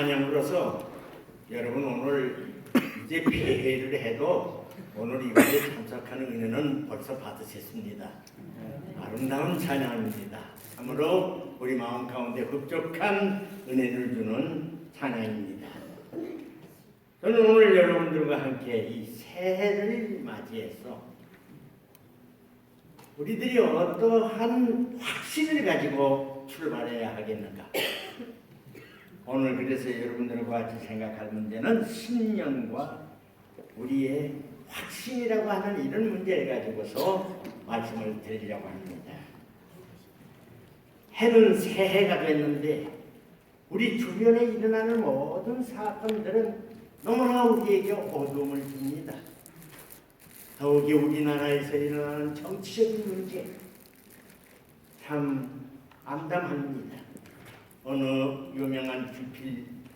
찬양으로서 여러분 오늘 이제 폐회를 해도 오늘 이곳에 참석하는 은혜는 벌써 받으셨습니다. 아름다운 찬양입니다. 참으로 우리 마음 가운데 흡족한 은혜를 주는 찬양입니다. 저는 오늘 여러분들과 함께 이 새해를 맞이해서 우리들이 어떠한 확신을 가지고 출발해야 하겠는가? 오늘 그래서 여러분들과 같이 생각할 문제는 신년과 우리의 확신이라고 하는 이런 문제를 가지고서 말씀을 드리려고 합니다. 해는 새해가 됐는데 우리 주변에 일어나는 모든 사건들은 너무나 우리에게 어두움을 줍니다. 더욱이 우리나라에서 일어나는 정치적인 문제 참 암담합니다. 어느 유명한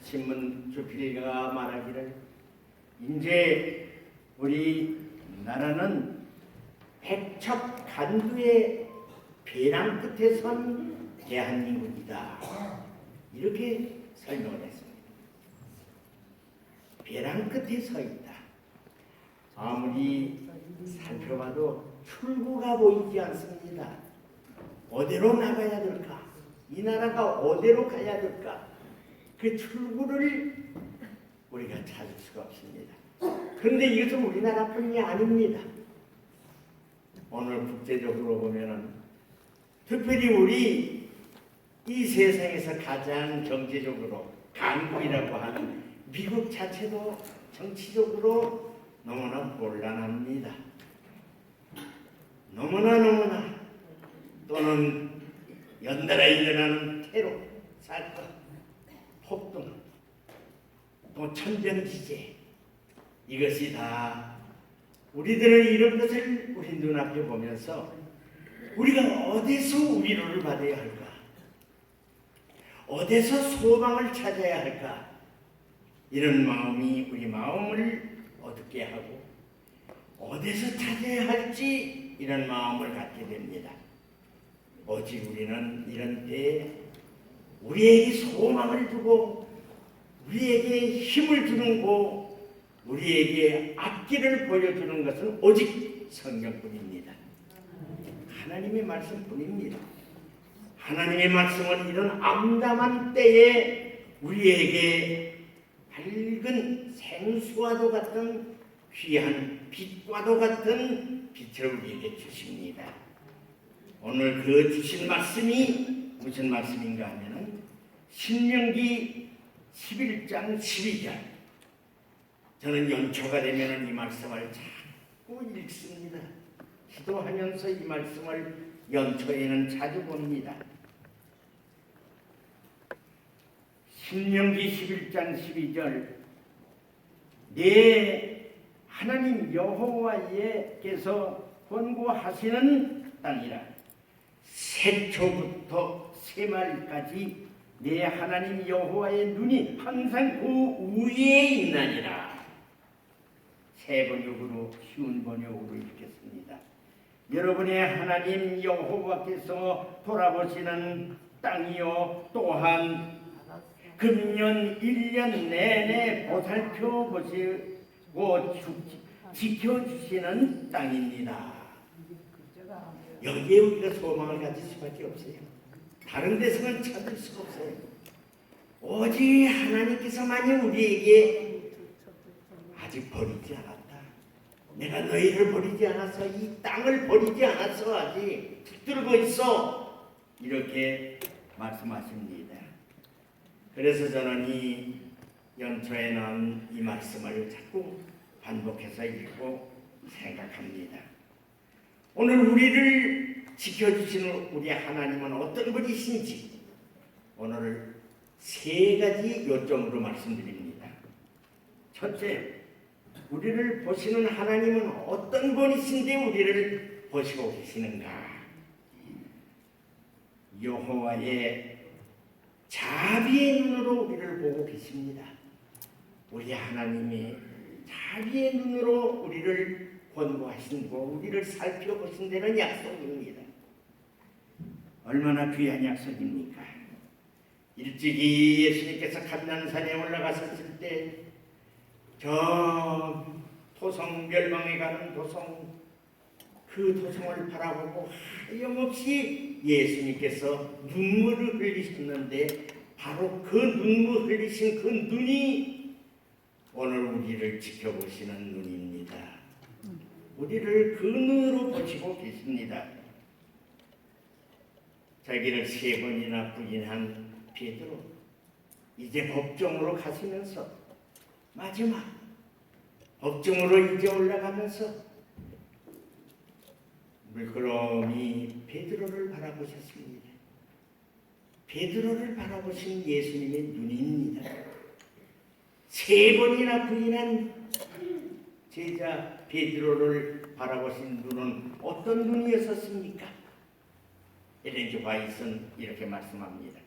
신문 주필가 말하기를 이제 우리 나라는 백척 간두의 벼랑 끝에 선 대한민국이다. 이렇게 설명을 했습니다. 벼랑 끝에 서 있다. 아무리 살펴봐도 출구가 보이지 않습니다. 어디로 나가야 될까? 이 나라가 어디로 가야 될까? 그 출구를 우리가 찾을 수가 없습니다. 그런데 이것은 우리나라뿐이 아닙니다. 오늘 국제적으로 보면은 특별히 우리 이 세상에서 가장 경제적으로 강국이라고 하는 미국 자체도 정치적으로 너무나 곤란합니다. 너무나 또는 연달아 일어나는 테러, 사건, 폭동, 또 천변지제 이것이 다 우리들은 이런 것을 우리 눈앞에 보면서 우리가 어디서 위로를 받아야 할까? 어디서 소망을 찾아야 할까? 이런 마음이 우리 마음을 어둡게 하고 어디서 찾아야 할지 이런 마음을 갖게 됩니다. 오직 우리는 이런 때에 우리에게 소망을 주고 우리에게 힘을 주는 곳, 우리에게 앞길을 보여주는 것은 오직 성경뿐입니다. 하나님의 말씀뿐입니다. 하나님의 말씀은 이런 암담한 때에 우리에게 밝은 생수와도 같은 귀한 빛과도 같은 빛을 우리에게 주십니다. 오늘 그 주신 말씀이 무슨 말씀인가 하면은 신명기 11장 12절. 저는 연초가 되면은 이 말씀을 자꾸 읽습니다. 기도하면서 이 말씀을 연초에는 자주 봅니다. 신명기 11장 12절. 내 하나님 여호와께서 권고하시는 땅이라 새초부터 새말까지 내 하나님 여호와의 눈이 항상 그 위에 있나니라. 새 번역으로 쉬운 번역으로 읽겠습니다. 여러분의 하나님 여호와께서 돌아보시는 땅이요 또한 금년 1년 내내 보살펴 보시고 지켜주시는 땅입니다. 여기에 우리가 소망을 가질 수밖에 없어요. 다른 데서는 찾을 수가 없어요. 오직 하나님께서만이 우리에게 아직 버리지 않았다. 내가 너희를 버리지 않아서 이 땅을 버리지 않아서 아직 붙들고 있어. 이렇게 말씀하십니다. 그래서 저는 이 연초에는 이 말씀을 자꾸 반복해서 읽고 생각합니다. 오늘 우리를 지켜주시는 우리 하나님은 어떤 분이신지 오늘 세 가지 요점으로 말씀드립니다. 첫째, 우리를 보시는 하나님은 어떤 분이신데 우리를 보시고 계시는가? 여호와의 자비의 눈으로 우리를 보고 계십니다. 우리 하나님이 자비의 눈으로 우리를 권고하신고 우리를 살펴보신 데는 약속입니다. 얼마나 귀한 약속입니까? 일찍이 예수님께서 감난산에 갔었을 때 저 도성 멸망에 가는 도성, 그 도성을 바라보고 하염없이 예수님께서 눈물을 흘리셨는데 바로 그 눈물 흘리신 그 눈이 오늘 우리를 지켜보시는 눈입니다. 우리를 그 눈으로 보시고 계십니다. 자기를 3번이나 부인한 베드로, 이제 법정으로 가시면서 마지막 법정으로 이제 올라가면서 물끄러미 베드로를 바라보셨습니다. 베드로를 바라보신 예수님의 눈입니다. 3번이나 부인한 제자 베드로를 바라보신 눈은 어떤 눈이었습니까? 엘렌 G. 화이트는 이렇게 말씀합니다.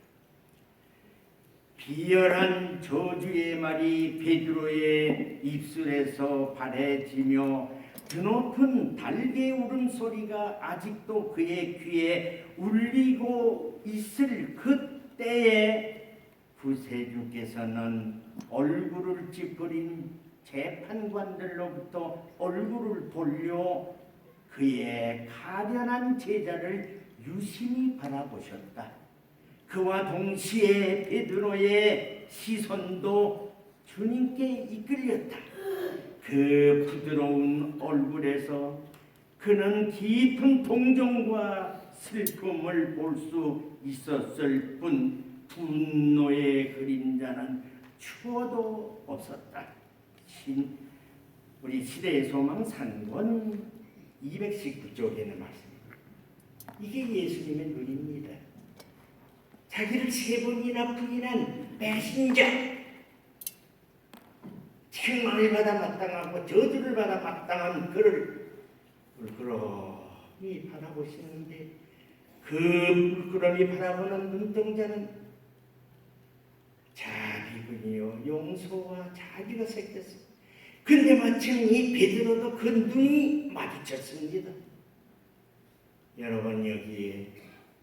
비열한 저주의 말이 베드로의 입술에서 발해지며 드높은 달개 울음소리가 아직도 그의 귀에 울리고 있을 그때에 구세주께서는 얼굴을 찌푸린 재판관들로부터 얼굴을 돌려 그의 가련한 제자를 유심히 바라보셨다. 그와 동시에 베드로의 시선도 주님께 이끌렸다. 그 부드러운 얼굴에서 그는 깊은 동정과 슬픔을 볼 수 있었을 뿐 분노의 그림자는 추워도 없었다. 우리 시대의 소망 3권 219쪽에는 말씀입니다. 이게 예수님의 눈입니다. 자기를 3번이나 부인한 배신자, 책망을 받아 마땅하고 저주를 받아 마땅한 그를 물끄러미 바라보시는데, 그 물끄러미 바라보는 눈동자는 자비군이요 용서와 자비가 섞였습니다. 근데 마침 이 베드로도 그 눈이 마주쳤습니다. 여러분, 여기에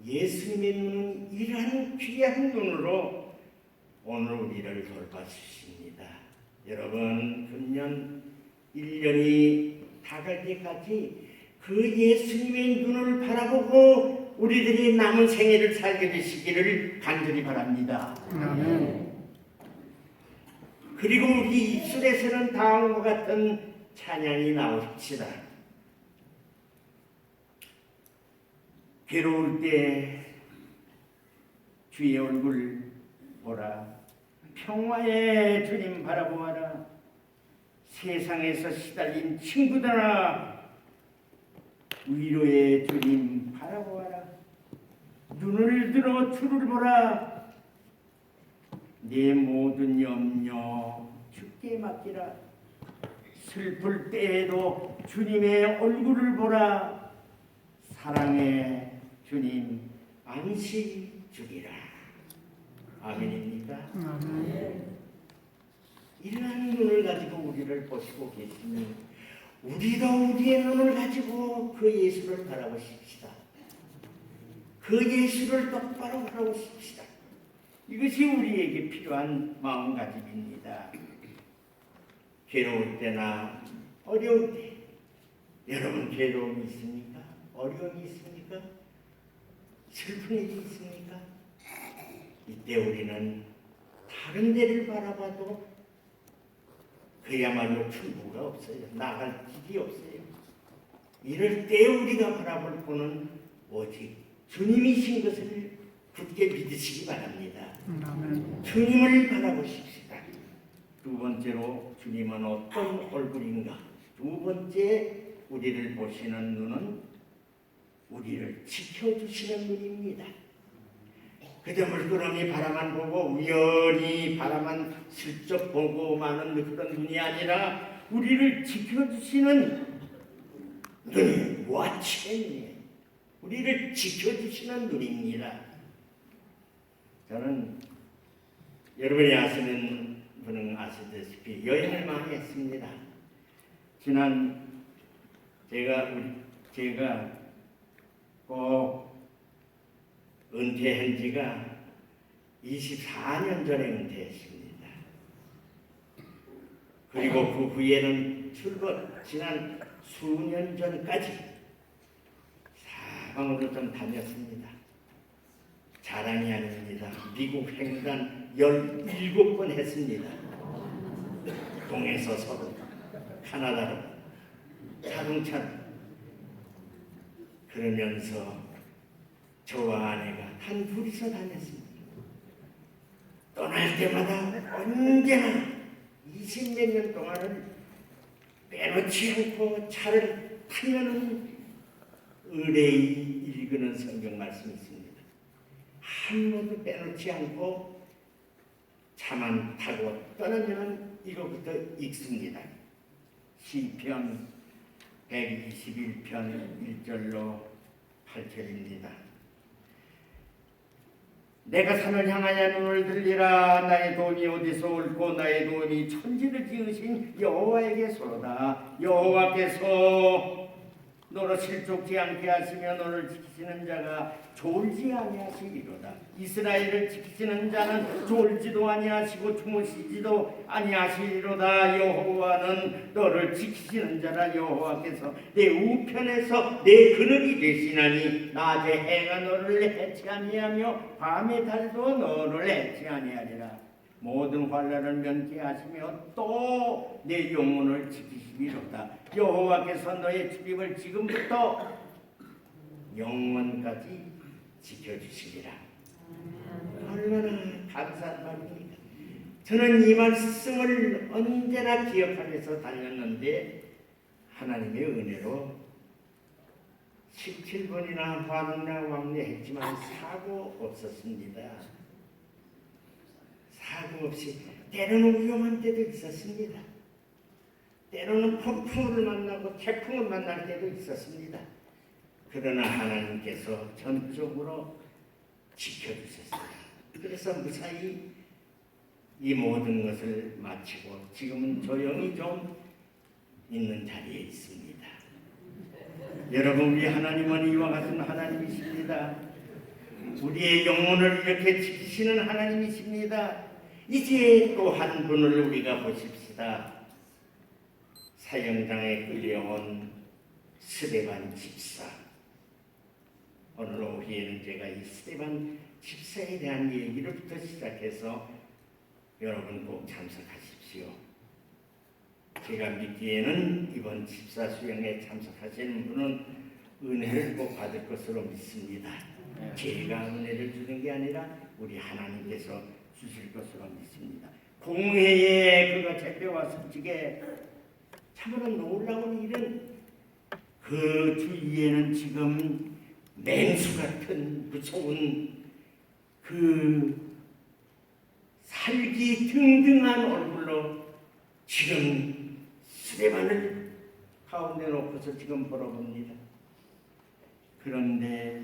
예수님의 눈은 이러한 귀한 눈으로 오늘 우리를 돌봐주십니다. 여러분, 금년 1년이 다갈 때까지 그 예수님의 눈을 바라보고 우리들이 남은 생애를 살게 되시기를 간절히 바랍니다. 아멘. 그리고 우리 입술에서는 다음과 같은 찬양이 나옵시다. 괴로울 때 주의 얼굴 보라. 평화의 주님 바라보아라. 세상에서 시달린 친구들아, 위로의 주님 바라보아라. 눈을 들어 주를 보라. 내 모든 염려 주께 맡기라. 슬플 때에도 주님의 얼굴을 보라. 사랑의 주님 안식 주리라. 아멘입니까? 아멘. 이러한 눈을 가지고 우리를 보시고 계시니 우리도 우리의 눈을 가지고 그 예수를 바라보십시다. 그 예수를 똑바로 바라보십시다. 이것이 우리에게 필요한 마음가짐입니다. 괴로울 때나 어려울 때, 여러분 괴로움이 있습니까? 어려움이 있습니까? 슬픈 일이 있습니까? 이때 우리는 다른 데를 바라봐도 그야말로 출구가 없어요. 나갈 길이 없어요. 이럴 때 우리가 바라볼 분은 오직 주님이신 것을 굳게 믿으시기 바랍니다. 주님을 바라보십시다. 두 번째로, 주님은 어떤 얼굴인가? 두 번째, 우리를 보시는 눈은 우리를 지켜주시는 눈입니다. 그저 물끄러미 바라만 보고 우연히 바라만 슬쩍 보고 마는 그런 눈이 아니라 우리를 지켜주시는 눈이 와치는 우리를 지켜주시는 눈입니다. 저는 여러분이 아시는 분은 아시다시피 여행을 많이 했습니다. 지난 제가 꼭 은퇴한 지가 24년 전에 은퇴했습니다. 그리고 그 후에는 줄곧 지난 수년 전까지 사방으로 좀 다녔습니다. 자랑이 아닙니다. 미국 횡단 17번 했습니다. 동에서 서로, 카나다로, 자동차로. 그러면서 저와 아내가 단 둘이서 다녔습니다. 떠날 때마다 언제나 20몇 년 동안을 빼놓지 않고 차를 타면은 의뢰이 읽는 성경 말씀이 있습니다. 한 번도 빼놓지 않고 차만 타고 떠나면 이거부터 읽습니다. 시편 121편 1절로 8절입니다. 내가 산을 향하여 눈을 들리라. 나의 돈이 어디서 올고 나의 돈이 천지를 지으신 여호와에게서로다. 여호와께서 너를 실족지 않게 하시며 너를 지키시는 자가 졸지 아니하시리로다. 이스라엘을 지키시는 자는 졸지도 아니하시고 주무시지도 아니하시리로다. 여호와는 너를 지키시는 자라. 여호와께서 내 우편에서 내 그늘이 되시나니 낮에 해가 너를 해치 아니하며 밤에 달도 너를 해치 아니하리라. 모든 환난을 면케하시며 또 내 영혼을 지키시리로다. 여호와께서 너의 출입을 지금부터 영원까지 지켜주시리라. 얼마나 감사한 말입니까? 저는 이 말씀을 언제나 기억하면서 달렸는데 하나님의 은혜로 17번이나 화능나 왕래했지만 사고 없었습니다. 사고 없이 때로는 위험한 때도 있었습니다. 때로는 폭풍을 만나고 태풍을 만날 때도 있었습니다. 그러나 하나님께서 전적으로 지켜주셨습니다. 그래서 무사히 이 모든 것을 마치고 지금은 조용히 좀 있는 자리에 있습니다. 여러분, 우리 하나님은 이와 같은 하나님이십니다. 우리의 영혼을 이렇게 지키시는 하나님이십니다. 이제 또 한 분을 우리가 보십시다. 사형장에 끌려온 스데반 집사. 오늘 오후에는 제가 이 스데반 집사에 대한 얘기를부터 시작해서 여러분 꼭 참석하십시오. 제가 믿기에는 이번 집사 수양에 참석하시는 분은 은혜를 꼭 받을 것으로 믿습니다. 제가 은혜를 주는 게 아니라 우리 하나님께서 주실 것으로 믿습니다. 공회에 그가 잡혀와 솔직에 참으로 놀라운 일은 그 주위에는 지금 맹수 같은 무서운 그 살기 등등한 얼굴로 지금 스데반을 가운데 놓고서 지금 보러봅니다. 그런데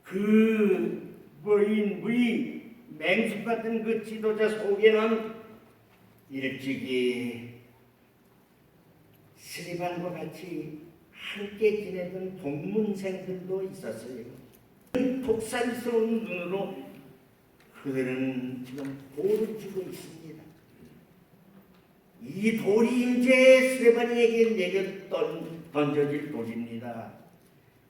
그 무의 맹수 같은 그 지도자 속에는 일찍이 스데반과 같이 함께 지내던 동문생들도 있었어요. 독살스러운 눈으로 그들은 지금 돌을 주고 있습니다. 이 돌이 이제 스데반에게 던져질 돌입니다.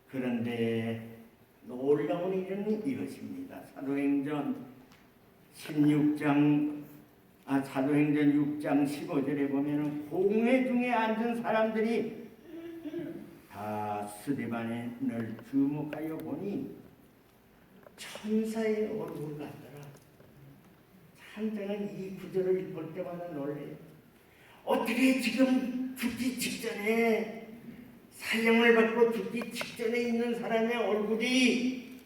그런데 놀라운 일은 이것입니다. 사도행전 6장 15절에 보면은 공회 중에 앉은 사람들이 다 스데반을 주목하여 보니 천사의 얼굴 같더라. 참 저는 이 구절을 볼 때마다 놀래요. 어떻게 지금 죽기 직전에 사형을 받고 죽기 직전에 있는 사람의 얼굴이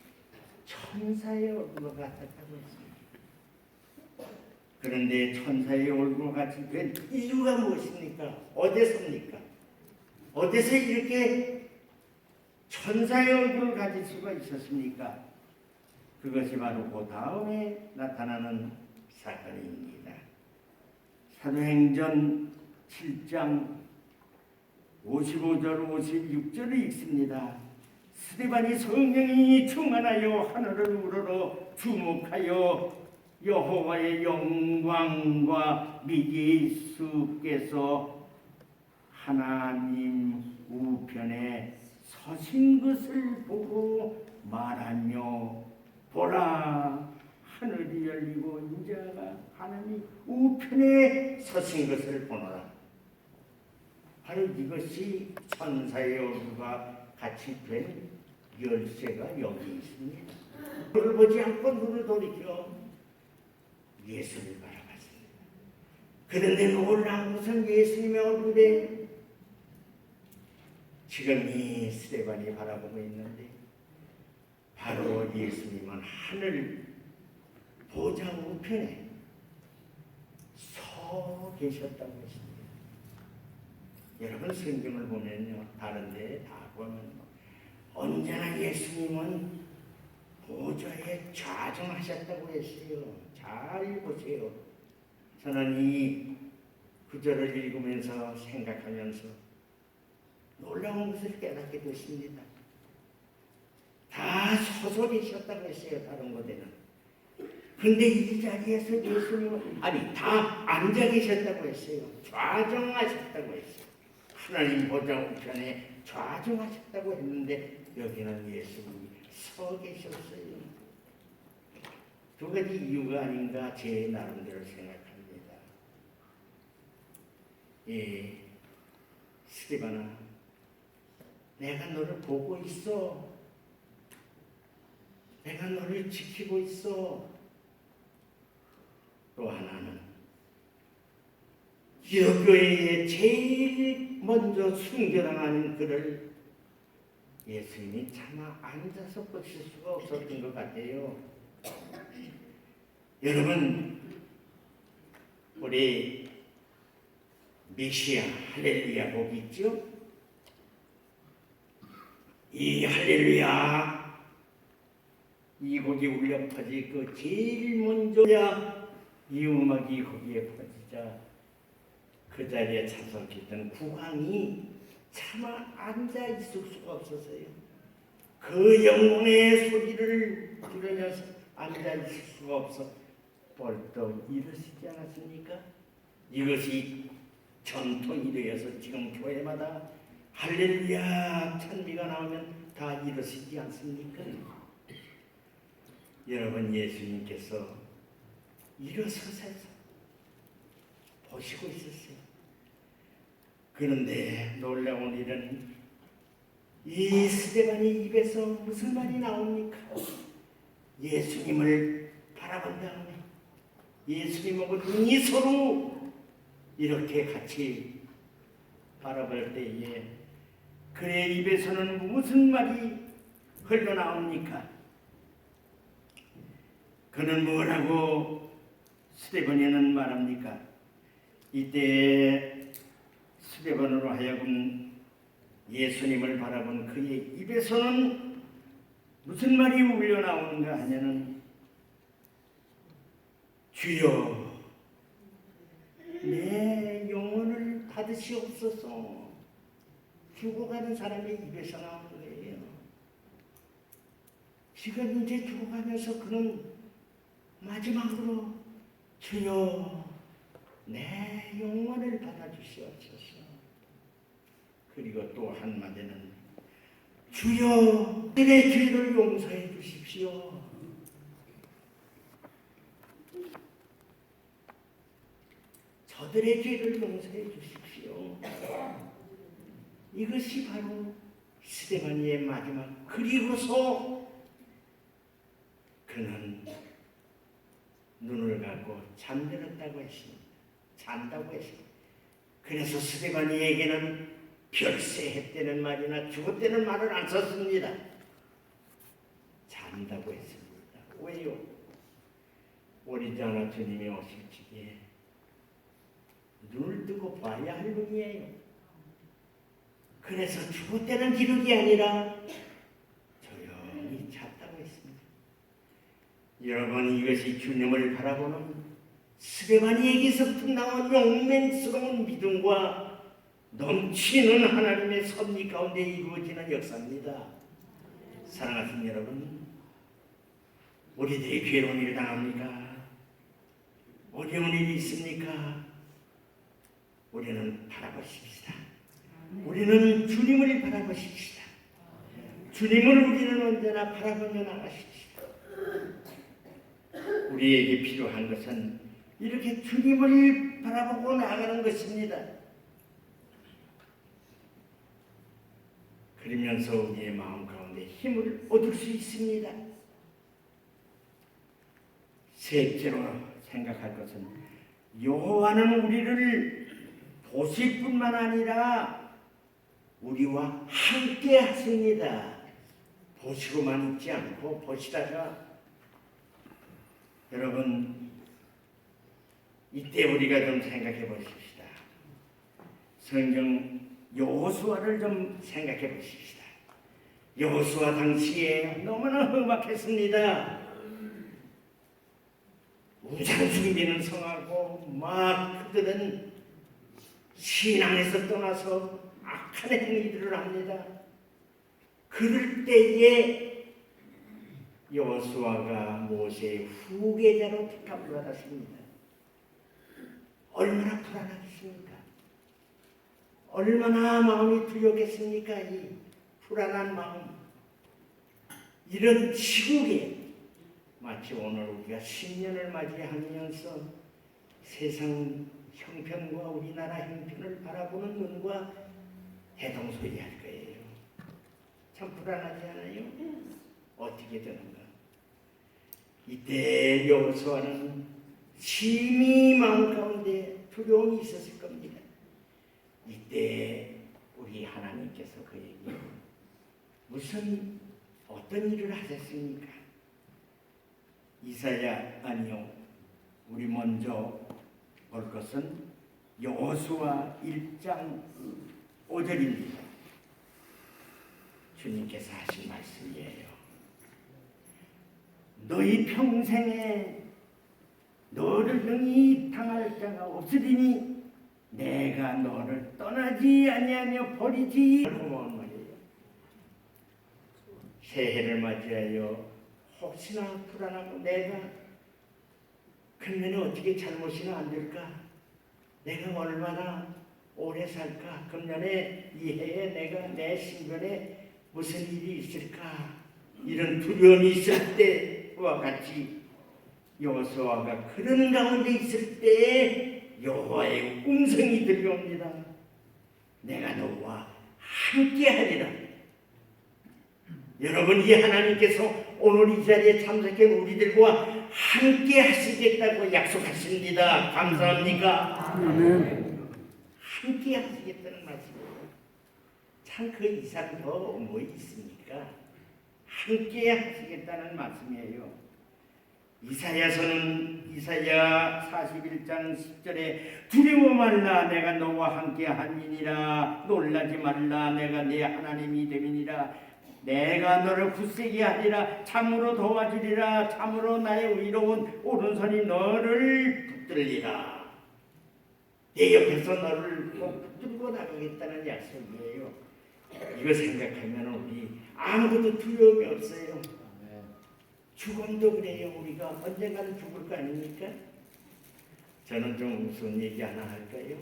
천사의 얼굴 같았다고 했습니다. 그런데 천사의 얼굴 같이 된 이유가 무엇입니까? 어디서입니까? 어디서 이렇게 천사의 얼굴을 가질 수가 있었습니까? 그것이 바로 그 다음에 나타나는 사건입니다. 사도행전 7장 55절 56절을 읽습니다. 스데반이 성령이 충만하여 하늘을 우러러 주목하여 여호와의 영광과 예수께서 하나님 우편에 서신 것을 보고 말하며 보라 하늘이 열리고 인자가 하나님 우편에 서신 것을 보노라. 바로 이것이 천사의 얼굴과 같이 된 열쇠가 여기 있습니다. 그를 보지 않고 눈을 돌이켜 예수를 바라봤습니다. 그런데 놀라운 것은 예수님의 얼굴에 지금 이 스데반이 바라보고 있는데 바로 예수님은 하늘 보좌 우편에 서 계셨다고 했습니다. 여러분 성경을 보면요, 다른 데 다 보면 언제나 예수님은 보좌에 좌정하셨다고 했어요. 잘 보세요. 저는 이 구절을 읽으면서 생각하면서 놀라운 것을 깨닫게 됐습니다. 다 서서 계셨다고 했어요. 다른 곳에는. 근데 이 자리에서 예수님은 다 앉아 계셨다고 했어요. 좌정하셨다고 했어요. 하나님 보좌 우편에 좌정하셨다고 했는데 여기는 예수님이 서 계셨어요. 두 가지 이유가 아닌가 제 나름대로 생각합니다. 스데반아, 내가 너를 보고 있어. 내가 너를 지키고 있어. 또 하나는 기독교회에 제일 먼저 순교당하는 그를 예수님이 차마 앉아서 보실 수가 없었던 것 같아요. 여러분, 우리 메시아 할렐루야 곡 있죠? 이 할렐루야 이 곡이 울려 퍼지 그 제일 먼저야 이 음악이 거기에 퍼지자 그 자리에 참석했던 국왕이 차마 앉아 있을 수가 없었어요. 그 영혼의 소리를 들으면서 앉아 있을 수가 없어 벌떡 일으시지 않았습니까? 이것이 전통이 되어서 지금 교회마다 할렐루야 찬미가 나오면 다 일으시지 않습니까? 여러분, 예수님께서 일어서셔서 보시고 있었어요. 그런데 놀라운 일은 이 스데반이 입에서 무슨 말이 나옵니까? 예수님을 바라본 다음에 예수님하고 눈이 서로 이렇게 같이 바라볼 때에 그의 입에서는 무슨 말이 흘러나옵니까? 그는 뭐라고 스데반에는 말합니까? 이때 스데반으로 하여금 예수님을 바라본 그의 입에서는 무슨 말이 울려나오는가 하냐는 주여 내 영혼을 받으시옵소서. 죽어가는 사람의 입에서 나오는 거예요. 지금 이제 죽어가면서 그는 마지막으로 주여 내 영혼을 받아주시옵소서. 그리고 또 한마디는 주여 내 죄를 용서해 주십시오. 저들의 죄를 용서해 주십시오. 이것이 바로 스데반의 마지막. 그리고서 그는 눈을 감고 잠들었다고 했습니다. 잔다고 했습니다. 그래서 스데반이에게는 별세했다는 말이나 죽었다는 말을 안 썼습니다. 잔다고 했습니다. 왜요? 오리지 않아 주님이 오실 적에 눈을 뜨고 봐야 할 분이에요. 그래서 죽었다는 기록이 아니라 조용히 잤다고 했습니다. 여러분, 이것이 주님을 바라보는 스데반이에게서부터 나온 용맹스러운 믿음과 넘치는 하나님의 섭리 가운데 이루어지는 역사입니다. 사랑하는 여러분, 우리들이 괴로운 일을 당합니까? 어려운 일이 있습니까? 우리는 바라보십시다. 우리는 주님을 바라보십시다. 주님을 우리는 언제나 바라보며 나가십시다. 우리에게 필요한 것은 이렇게 주님을 바라보고 나가는 것입니다. 그러면서 우리의 마음 가운데 힘을 얻을 수 있습니다. 셋째로 생각할 것은 여호와는 우리를 보실 뿐만 아니라 우리와 함께 하십니다. 보시고만 있지 않고 보시다가 여러분 이때 우리가 좀 생각해 보십시다. 성경 여호수아를 좀 생각해 보십시다. 여호수아 당시에 너무나 험악했습니다. 우상 숭배는 성하고 막 그들은 신앙에서 떠나서 악한 행위들을 합니다. 그럴 때에 여호수아가 모세의 후계자로 택함을 받았습니다. 얼마나 불안하겠습니까? 얼마나 마음이 두렵겠습니까? 이 불안한 마음. 이런 시국에 마치 오늘 우리가 신년을 맞이하면서 세상 형편과 우리나라 형편을 바라보는 눈과 대동소이할 거예요. 참 불안하지 않아요? 어떻게 되는가? 이때 여호수아는 심히 마음 가운데 두려움이 있었을 겁니다. 이때 우리 하나님께서 그에게 무슨 어떤 일을 하셨습니까? 이사야 아니요. 우리 먼저 볼 것은 여호수아 1장 5절입니다. 주님께서 하신 말씀이에요. 너희 평생에 너를 능히 당할 자가 없으리니 내가 너를 떠나지 아니하며 버리지. 고마운 말이에요. 새해를 맞이하여 혹시나 불안하고 내가 금년에 어떻게 잘못이나 안 될까? 내가 얼마나 오래 살까? 금년에 이 해에 내가 내 신변에 무슨 일이 있을까? 이런 두려움이 있을 때와 같이 여호수아가 그런 가운데 있을 때 여호와의 음성이 들려옵니다. 내가 너와 함께하리라. 여러분, 이 하나님께서 오늘 이 자리에 참석한 우리들과 함께 하시겠다고 약속하십니다. 감사합니까? 함께 하시겠다는 말씀이에요. 참 그 이상 더 뭐 있습니까? 함께 하시겠다는 말씀이에요. 이사야서는 이사야 41장 10절에 두려워 말라 내가 너와 함께 하니니라 놀라지 말라 내가 네 하나님이 됨이니라 내가 너를 굳세게 하리라 참으로 도와주리라 참으로 나의 의로운 오른손이 너를 붙들리라. 내 옆에서 너를 꼭 붙들고 나가겠다는 약속이에요. 이거 생각하면 우리 아무것도 두려움이 없어요. 죽음도 그래요. 우리가 언젠가는 죽을 거 아닙니까? 저는 좀 무슨 얘기 하나 할까요?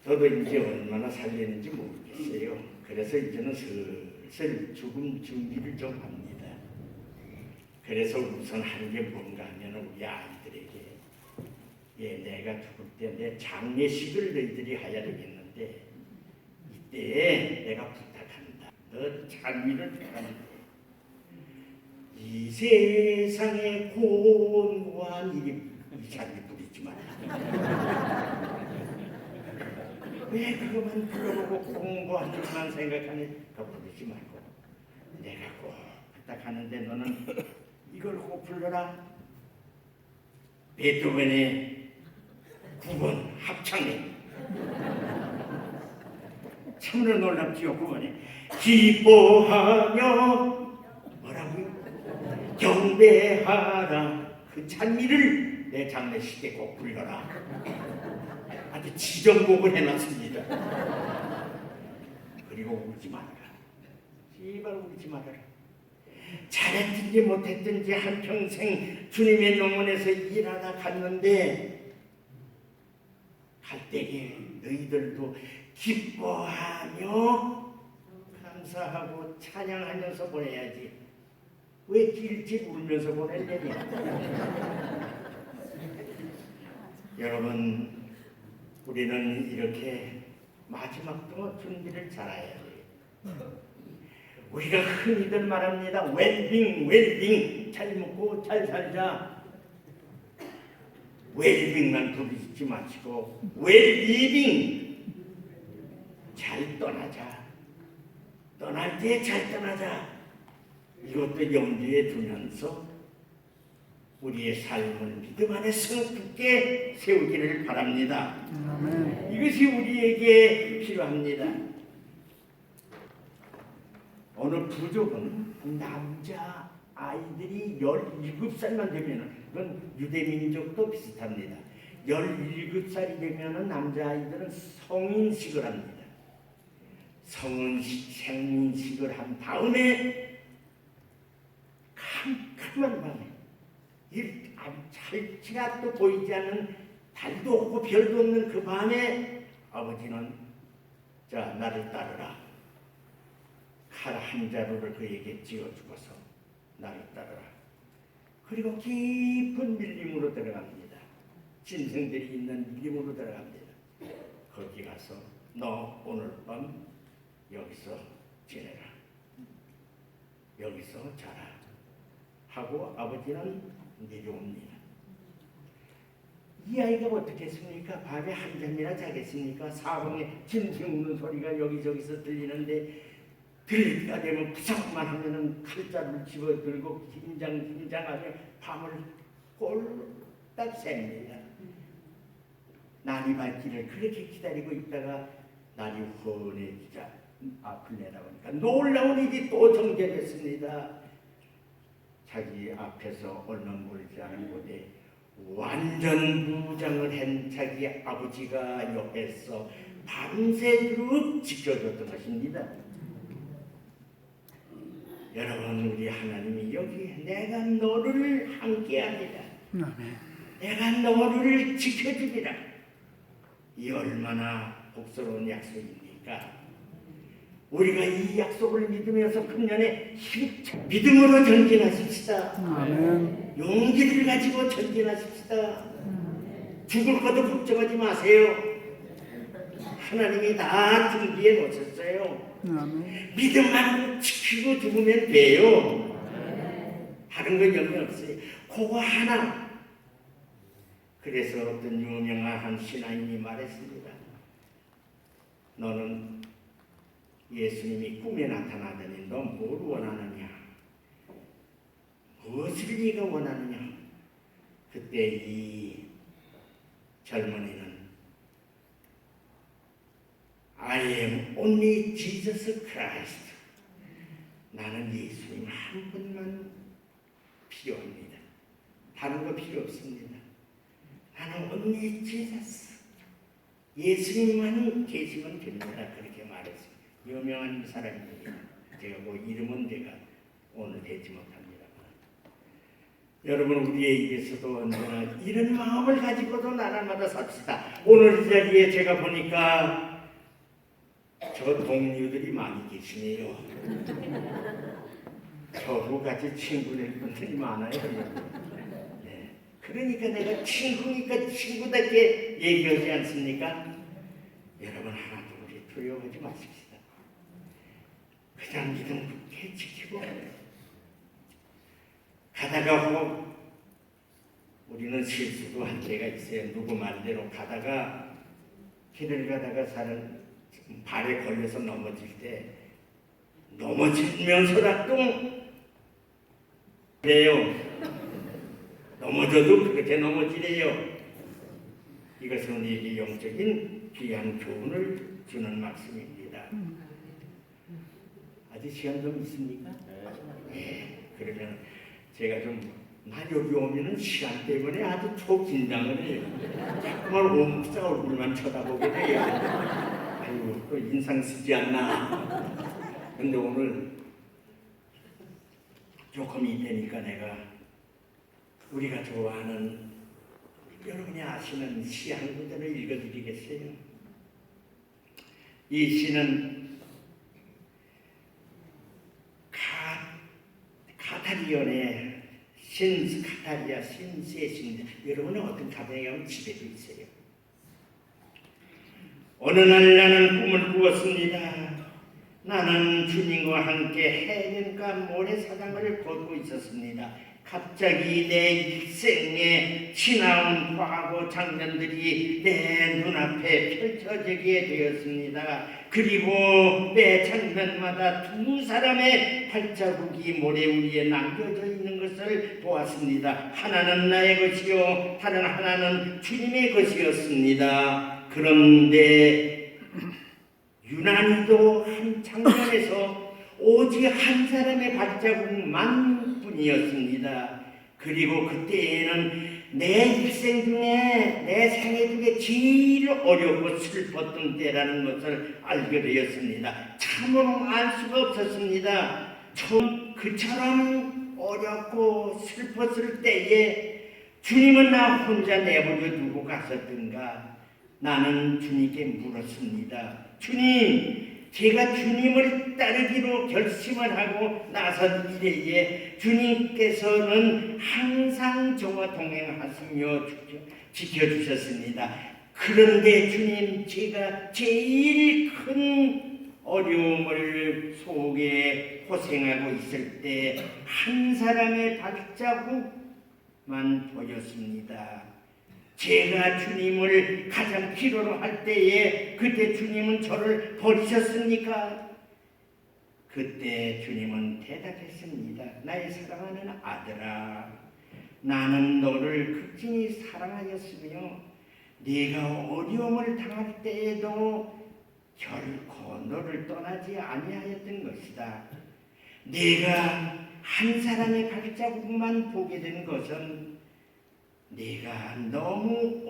저도 이제 얼마나 살렸는지 모르겠어요. 그래서 이제는 슬슬 죽음 준비를 좀 합니다. 그래서 우선 하는 게 뭔가 하면 우리 아이들에게 내가 죽을 때 내 장례식을 너희들이 해야 되겠는데 이때 내가 부탁한다. 너 장미를 부탁한다. 이 세상에 곤고한 일이 이 장미 부리지 마라. 왜 그것만 불러보고 공부한 일만 생각하니 그거 부르지 말고 내가 꼭 부탁하는데 너는 이걸 꼭 불러라. 베토벤의 9번 합창에 참으로 놀랍지요. 9번에 기뻐하며 뭐라고요? 경배하라. 그 찬미를 내 장례식에 꼭 불러라. 아주 지정곡을 해놨습니다. 그리고 울지 말아라. 제발 울지 말아라. 잘했든지 못했든지 한평생 주님의 농원에서 일하다 갔는데 갈 때에 너희들도 기뻐하며 감사하고 찬양하면서 보내야지. 왜 길집 울면서 보내려냐. 여러분, 우리는 이렇게 마지막도 준비를 잘해야 돼요. 우리가 흔히들 말합니다. 웰빙, 잘 먹고 잘 살자. 웰빙만 부르지 마시고 웰리빙, 잘 떠나자. 떠날 때 잘 떠나자. 이것도 염두에 두면서 우리의 삶을 믿음 안에서 굳게 세우기를 바랍니다. 이것이 우리에게 필요합니다. 어느 부족은 남자 아이들이 17살만 되면, 그건 유대민족도 비슷합니다. 17살이 되면 남자아이들은 성인식을 합니다. 생인식을 한 다음에 캄캄한 밤에 잘치가 또 보이지 않는, 달도 없고 별도 없는 그 밤에 아버지는 자, 나를 따르라. 칼 한 자루를 그에게 쥐어주고서 나를 따르라. 그리고 깊은 밀림으로 들어갑니다. 짐승들이 있는 밀림으로 들어갑니다. 거기 가서 너 오늘 밤 여기서 지내라. 여기서 자라. 하고 아버지는 내려옵니다. 이 아이가 어떻게 했습니까? 밤에 한 잠이나 자겠습니까? 사방에 짐승 우는 소리가 여기저기서 들리는데 들리기가 되면 부상만 하면은 칼자루를 집어들고 긴장하며 밤을 꼴딱 셉니다. 날이 밝기를 그렇게 기다리고 있다가 날이 훤해지자 앞을 내다보니까 놀라운 일이 또 정제됐습니다. 자기 앞에서 얼마 멀지 않은 곳에 완전 무장을 한 자기 아버지가 옆에서 밤새도록 지켜줬던 것입니다. 여러분, 우리 하나님이 여기 내가 너를 함께합니다. 내가 너를 지켜주리라. 이 얼마나 복스러운 약속입니까? 우리가 이 약속을 믿으면서 금년에 힘차게 믿음으로 전진하십시다. 아멘. 용기를 가지고 전진하십시다. 죽을 것도 걱정하지 마세요. 하나님이 다 준비해 놓으셨어요. 믿음만 지키고 죽으면 돼요. 다른 건 영이 없어요. 그거 하나. 그래서 어떤 유명한 한 신앙인이 말했습니다. 너는 예수님이 꿈에 나타나더니 너 뭘 원하느냐? 무엇을 네가 원하느냐? 그때 이 젊은이는 I am only Jesus Christ. 나는 예수님 한 분만 필요합니다. 다른 거 필요 없습니다. 나는 only Jesus. 예수님만 계시면 됩니다. 그렇게 말했습니다. 유명한 사람입니다. 제가 뭐 이름은 제가 오늘 대지 못합니다. 여러분, 우리에게서도 언제나 이런 마음을 가지고도 나날마다 삽시다. 오늘 이 자리에 제가 보니까 저 동료들이 많이 계시네요. 저하고 같이 친구들 분들이 많아요. 네. 그러니까 내가 친구니까 친구답게 얘기하지 않습니까? 여러분, 하나도 우리 두려워하지 마십시다. 그냥 믿음 굳게 지키고 가다가 우리는 실수도 한 때가 있어요. 누구 말대로 가다가 길을 가다가 사는 발에 걸려서 넘어질 때 넘어지면서라도 그래요. 넘어져도 그렇게 넘어지래요. 이것은 우리에게 영적인 귀한 교훈을 주는 말씀입니다. 아직 시간 좀 있습니까? 네. 그러면 제가 나 여기 오면은 시간 때문에 아주 초긴장을 해요. 자꾸만 옴프자 얼굴만 쳐다보게 돼요. 아이고, 또 인상 쓰지 않나. 근데 오늘 조금 이때니까 내가 우리가 좋아하는 여러분이 아시는 시 한 구절을 읽어드리겠어요. 이 시는 카타리온의 신스 카타리아 신스의 시인데 여러분은 어떤 가정에 가면 집에도 있어요. 어느 날 나는 꿈을 꾸었습니다. 나는 주님과 함께 해변가 모래사장을 걷고 있었습니다. 갑자기 내 일생에 지나온 과거 장면들이 내 눈앞에 펼쳐지게 되었습니다. 그리고 매 장면마다 두 사람의 발자국이 모래 위에 남겨져 있는 것을 보았습니다. 하나는 나의 것이요 다른 하나는 주님의 것이었습니다. 그런데 유난히도 한 장면에서 오직 한 사람의 발자국만 뿐이었습니다. 그리고 그때에는 내 일생 중에 내 생애 중에 제일 어렵고 슬펐던 때라는 것을 알게 되었습니다. 참으로 알 수가 없었습니다. 처음 그처럼 어렵고 슬펐을 때에 주님은 나 혼자 내버려 두고 가셨던가? 나는 주님께 물었습니다. 주님, 제가 주님을 따르기로 결심을 하고 나선 이래에 주님께서는 항상 저와 동행하시며 지켜주셨습니다. 그런데 주님, 제가 제일 큰 어려움을 속에 고생하고 있을 때 한 사람의 발자국만 보였습니다. 제가 주님을 가장 필요로 할 때에 그때 주님은 저를 버리셨습니까? 그때 주님은 대답했습니다. 나의 사랑하는 아들아, 나는 너를 극진히 사랑하였으며 네가 어려움을 당할 때에도 결코 너를 떠나지 아니하였던 것이다. 네가 한 사람의 발자국만 보게 된 것은 네가 너무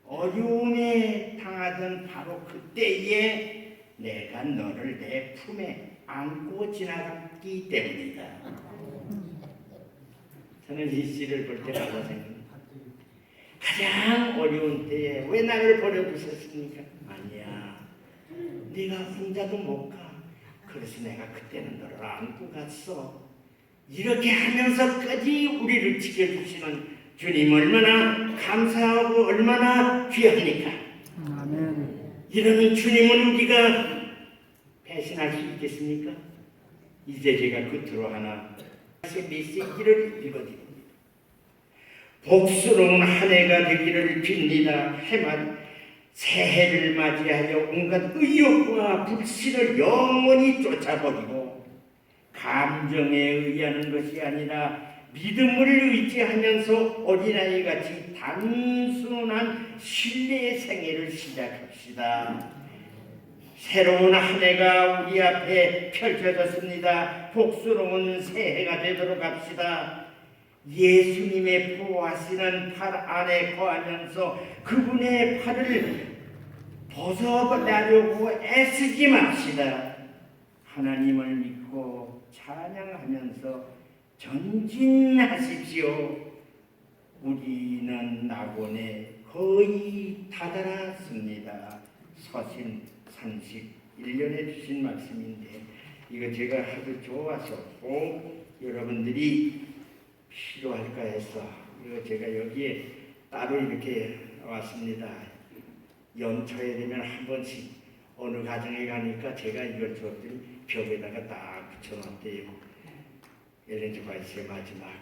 어려움에 당하던 바로 그때에 내가 너를 내 품에 안고 지나갔기 때문이다. 저는 이 시를 볼 때마다 생각합니다. 가장 어려운 때에 왜 나를 버려두셨습니까? 아니야, 네가 혼자도 못 가. 그래서 내가 그때는 너를 안고 갔어. 이렇게 하면서까지 우리를 지켜주시는 주님 얼마나 감사하고 얼마나 귀합니까? 아멘. 이러는 주님은 우리가 배신할 수 있겠습니까? 이제 제가 끝으로 하나 메시지를 읽어드립니다. 복스러운 한 해가 되기를 빕니다. 새해를 맞이하여 온갖 의욕과 불신을 영원히 쫓아버리고 감정에 의하는 것이 아니라 믿음을 의지하면서 어린아이같이 단순한 신뢰의 생애를 시작합시다. 새로운 한 해가 우리 앞에 펼쳐졌습니다. 복스러운 새해가 되도록 합시다. 예수님의 보호하시는 팔 안에 거하면서 그분의 팔을 벗어나려고 애쓰지 맙시다. 하나님을 믿고 찬양하면서 전진하십시오. 우리는 낙원에 거의 다다랐습니다. 서신 31년에 주신 말씀인데 이거 제가 하도 좋아서 꼭 여러분들이 필요할까 해서 이거 제가 여기에 따로 이렇게 왔습니다. 연초에 되면 한 번씩 어느 가정에 가니까 제가 이걸 줬더니 벽에다가 딱 붙여놨대요. 엘렌 화이트의 마지막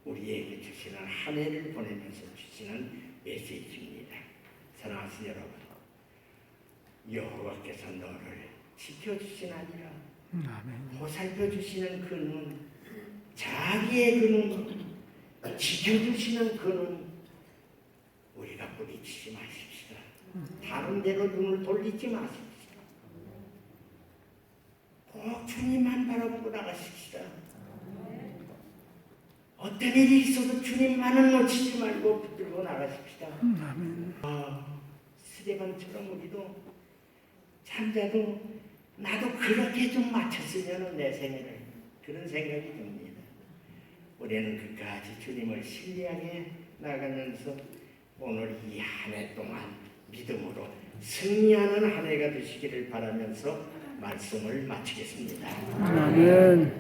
우리에게 주시는 한 해를 보내면서 주시는 메시지입니다. 사랑하는 여러분, 여호와께서 너를 지켜주시나니라. 보살펴 주시는 그 눈, 자기의 그 눈, 지켜주시는 그 눈, 우리가 뿌리치지 마십시다. 다른 데로 눈을 돌리지 마십시다. 꼭 주님만 바라보고 나가십시다. 어떤 일이 있어도 주님만은 놓치지 말고 붙들고 나가십시다. 스데반처럼 우리도 잠자도 나도 그렇게 좀 마쳤으면 내 생애를 그런 생각이 듭니다. 우리는 끝까지 주님을 신뢰하게 나가면서 오늘 이 한 해 동안 믿음으로 승리하는 한 해가 되시기를 바라면서 말씀을 마치겠습니다. 아멘.